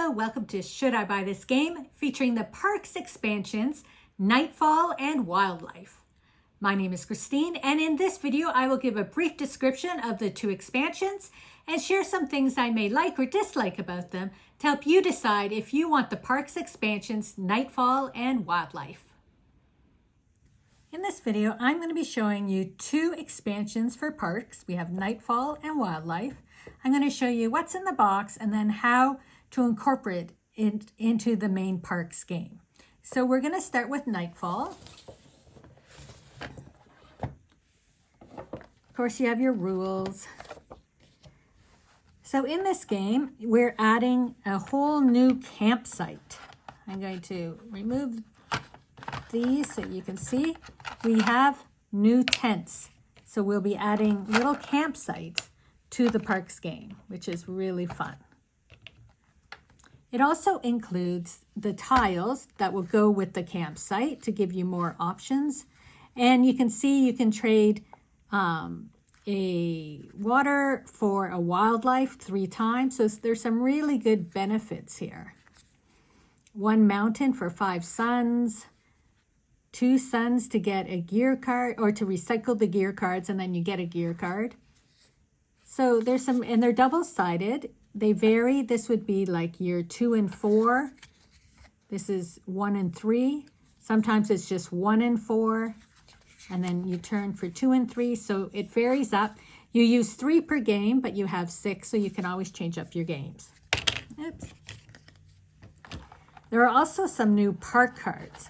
Hello, welcome to Should I Buy This Game, featuring the Parks expansions, Nightfall and Wildlife. My name is Christine, and in this video, I will give a brief description of the two expansions and share some things I may like or dislike about them to help you decide if you want the Parks expansions, Nightfall and Wildlife. In this video, I'm going to be showing you two expansions for Parks. We have Nightfall and Wildlife. I'm going to show you what's in the box and then how to incorporate it into the main Parks game. So we're going to start with Nightfall. Of course, you have your rules. So in this game, we're adding a whole new campsite. I'm going to remove these so you can see. We have new tents. So we'll be adding little campsites to the Parks game, which is really fun. It also includes the tiles that will go with the campsite to give you more options. And you can see you can trade a water for a wildlife 3 times. So there's some really good benefits here. 1 mountain for 5 suns, 2 suns to get a gear card or to recycle the gear cards, and then you get a gear card. So there's some, and they're double-sided. They vary. This would be like year 2 and 4. This is 1 and 3. Sometimes it's just 1 and 4. And then you turn for 2 and 3. So it varies up. You use 3 per game, but you have 6, so you can always change up your games. Oops. There are also some new park cards.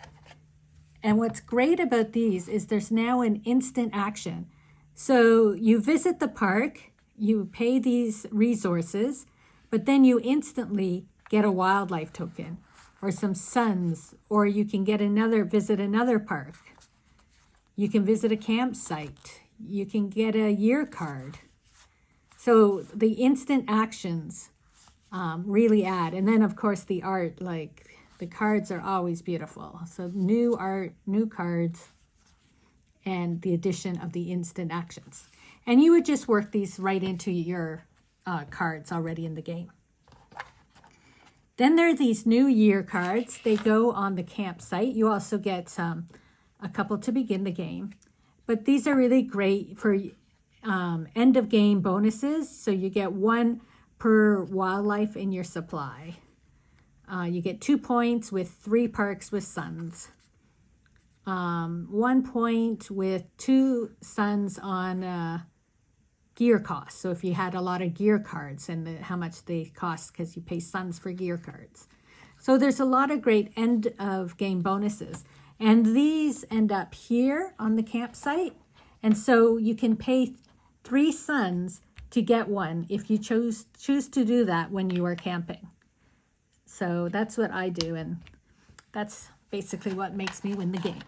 And what's great about these is there's now an instant action. So you visit the park, you pay these resources, but then you instantly get a wildlife token or some suns, or you can get visit another park. You can visit a campsite. You can get a year card. So the instant actions really add. And then of course the art, like the cards are always beautiful. So new art, new cards, and the addition of the instant actions. And you would just work these right into your cards already in the game. Then there are these new year cards. They go on the campsite. You also get a couple to begin the game. But these are really great for end of game bonuses. So you get 1 per wildlife in your supply. You get 2 points with 3 parks with suns. 1 point with 2 suns on gear costs. So if you had a lot of gear cards and how much they cost because you pay suns for gear cards. So there's a lot of great end of game bonuses. And these end up here on the campsite. And so you can pay 3 suns to get 1 if you choose to do that when you are camping. So that's what I do. And that's basically what makes me win the game.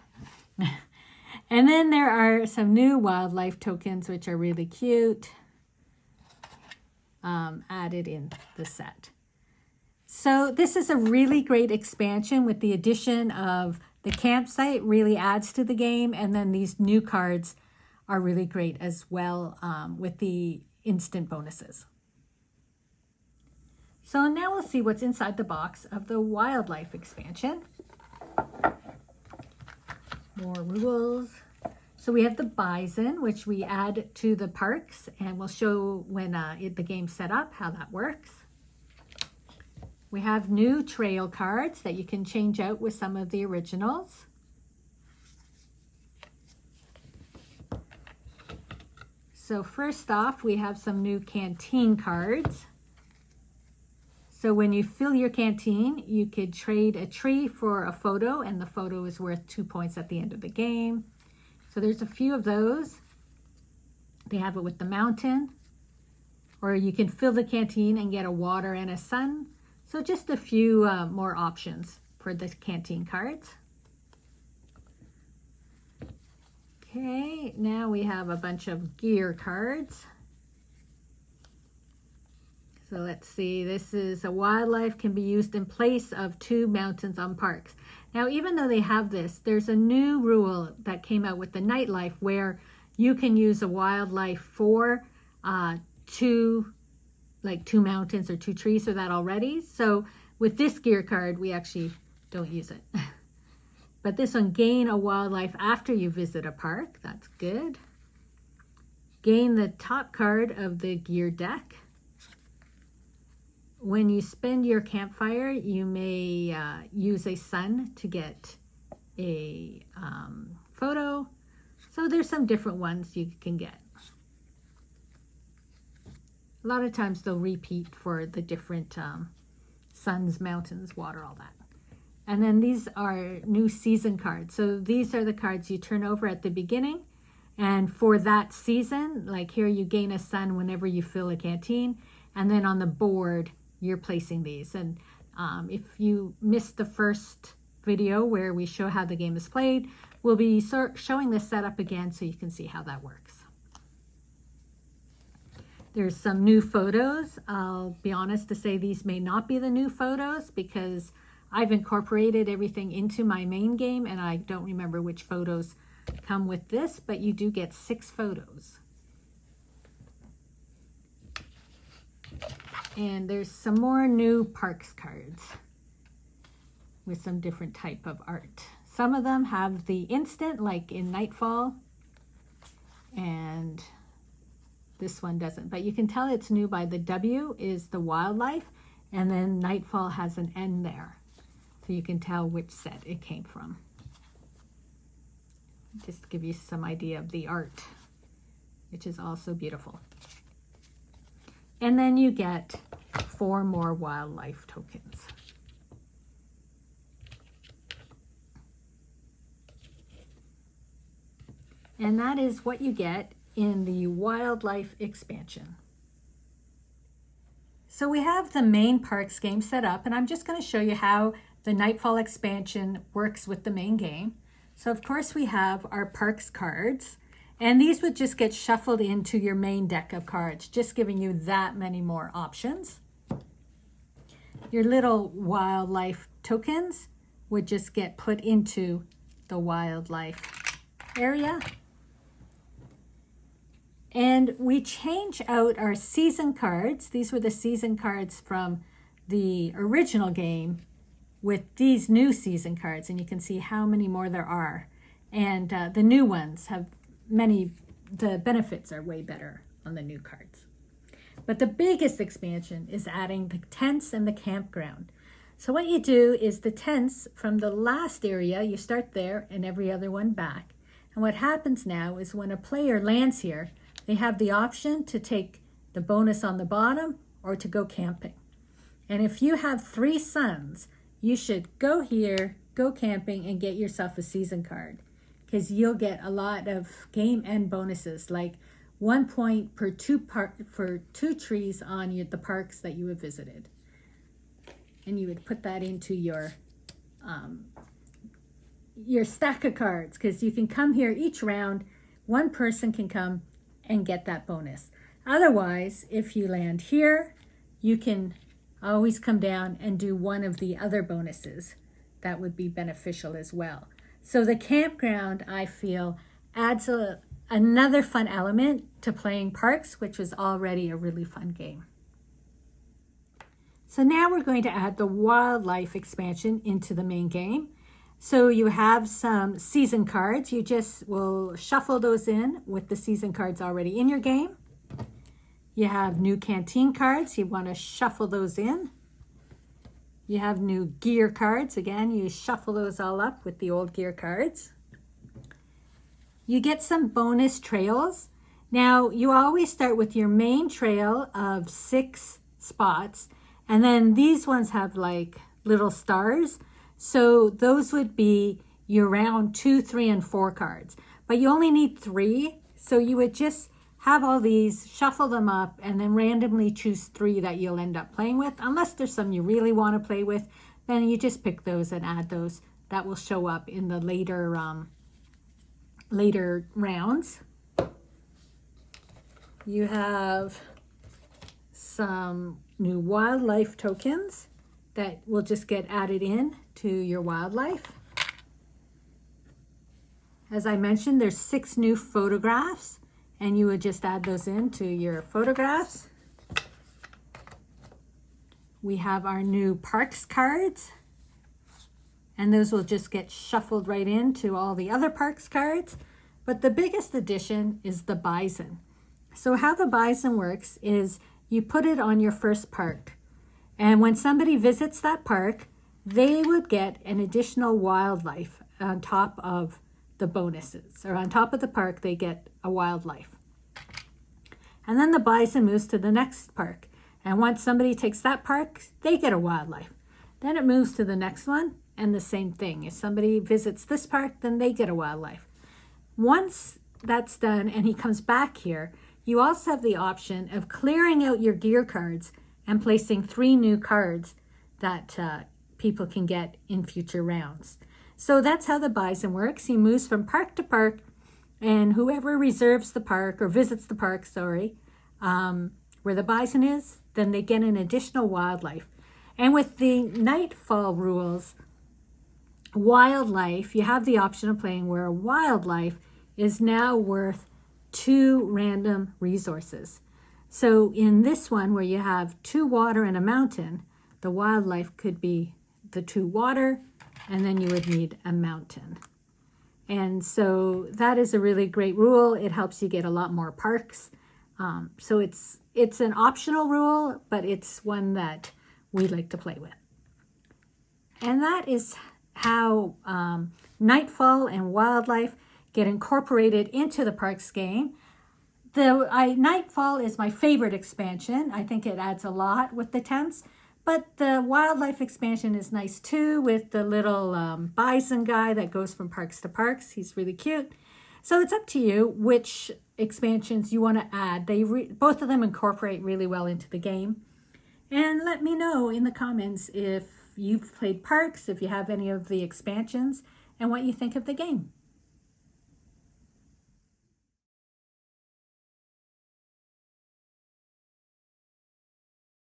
And then there are some new wildlife tokens, which are really cute, added in the set. So this is a really great expansion with the addition of the campsite really adds to the game. And then these new cards are really great as well with the instant bonuses. So now we'll see what's inside the box of the wildlife expansion. More rules. So we have the bison, which we add to the parks, and we'll show when the game's set up how that works. We have new trail cards that you can change out with some of the originals. So first off, we have some new canteen cards. So when you fill your canteen, you could trade a tree for a photo, and the photo is worth 2 points at the end of the game. So there's a few of those. They have it with the mountain, or you can fill the canteen and get a water and a sun. So just a few more options for the canteen cards. Okay, now we have a bunch of gear cards. So let's see, this is a wildlife can be used in place of 2 mountains on parks. Now, even though they have this, there's a new rule that came out with the nightlife where you can use a wildlife for 2 mountains or 2 trees or that already. So With this gear card, we actually don't use it. But this one, gain a wildlife after you visit a park. That's good. Gain the top card of the gear deck. When you spend your campfire, you may use a sun to get a photo. So there's some different ones you can get. A lot of times they'll repeat for the different suns, mountains, water, all that. And then these are new season cards. So these are the cards you turn over at the beginning. And for that season, like here, you gain a sun whenever you fill a canteen. And then on the board, you're placing these. And if you missed the first video where we show how the game is played, we'll be showing this setup again so you can see how that works. There's some new photos. I'll be honest to say these may not be the new photos because I've incorporated everything into my main game and I don't remember which photos come with this, but you do get 6 photos. And there's some more new parks cards with some different type of art. Some of them have the instant, like in Nightfall, and this one doesn't. But you can tell it's new by the W is the wildlife, and then Nightfall has an N there. So you can tell which set it came from. Just to give you some idea of the art, which is also beautiful. And then you get 4 more wildlife tokens. And that is what you get in the wildlife expansion. So we have the main parks game set up, and I'm just going to show you how the Nightfall expansion works with the main game. So of course we have our parks cards, and these would just get shuffled into your main deck of cards, just giving you that many more options. Your little wildlife tokens would just get put into the wildlife area. And we change out our season cards. These were the season cards from the original game with these new season cards. And you can see how many more there are. And the new ones have the benefits are way better on the new cards. But the biggest expansion is adding the tents and the campground. So what you do is the tents from the last area, you start there and every other one back. And what happens now is when a player lands here, they have the option to take the bonus on the bottom or to go camping. And if you have 3 suns, you should go here, go camping, and get yourself a season card, because you'll get a lot of game end bonuses, like 1 point per for 2 trees on the parks that you have visited. And you would put that into your stack of cards, because you can come here each round. 1 person can come and get that bonus. Otherwise, if you land here, you can always come down and do one of the other bonuses. That would be beneficial as well. So the campground, I feel, adds another fun element to playing parks, which was already a really fun game. So now we're going to add the wildlife expansion into the main game. So you have some season cards. You just will shuffle those in with the season cards already in your game. You have new canteen cards. You want to shuffle those in. You have new gear cards. Again, you shuffle those all up with the old gear cards. You get some bonus trails. Now, you always start with your main trail of 6 spots, and then these ones have like little stars. So those would be your round 2, 3, and 4 cards. But you only need 3, so you would just have all these, shuffle them up, and then randomly choose 3 that you'll end up playing with. Unless there's some you really want to play with, then you just pick those and add those. That will show up in the later rounds. You have some new wildlife tokens that will just get added in to your wildlife. As I mentioned, there's 6 new photographs, and you would just add those into your photographs. we have our new parks cards, and those will just get shuffled right into all the other parks cards. But the biggest addition is the bison. So how the bison works is you put it on your first park, and when somebody visits that park, they would get an additional wildlife on top of the bonuses, or on top of the park, they get a wildlife. And then the bison moves to the next park. And once somebody takes that park, they get a wildlife. Then it moves to the next one, and the same thing. If somebody visits this park, then they get a wildlife. Once that's done and he comes back here, you also have the option of clearing out your gear cards and placing 3 new cards that people can get in future rounds. So that's how the bison works. He moves from park to park, and whoever reserves the park or visits the park, where the bison is, then they get an additional wildlife. And with the Nightfall rules, wildlife, you have the option of playing where wildlife is now worth 2 random resources. So in this one where you have 2 water and a mountain, the wildlife could be the 2 water, and then you would need a mountain. And so that is a really great rule. It helps you get a lot more parks. So it's an optional rule, but it's one that we like to play with. And that is how Nightfall and Wildlife get incorporated into the parks game. Nightfall is my favorite expansion. I think it adds a lot with the tents. But the wildlife expansion is nice too, with the little bison guy that goes from parks to parks. He's really cute. So it's up to you which expansions you want to add. Both of them incorporate really well into the game. And let me know in the comments if you've played parks, if you have any of the expansions, and what you think of the game.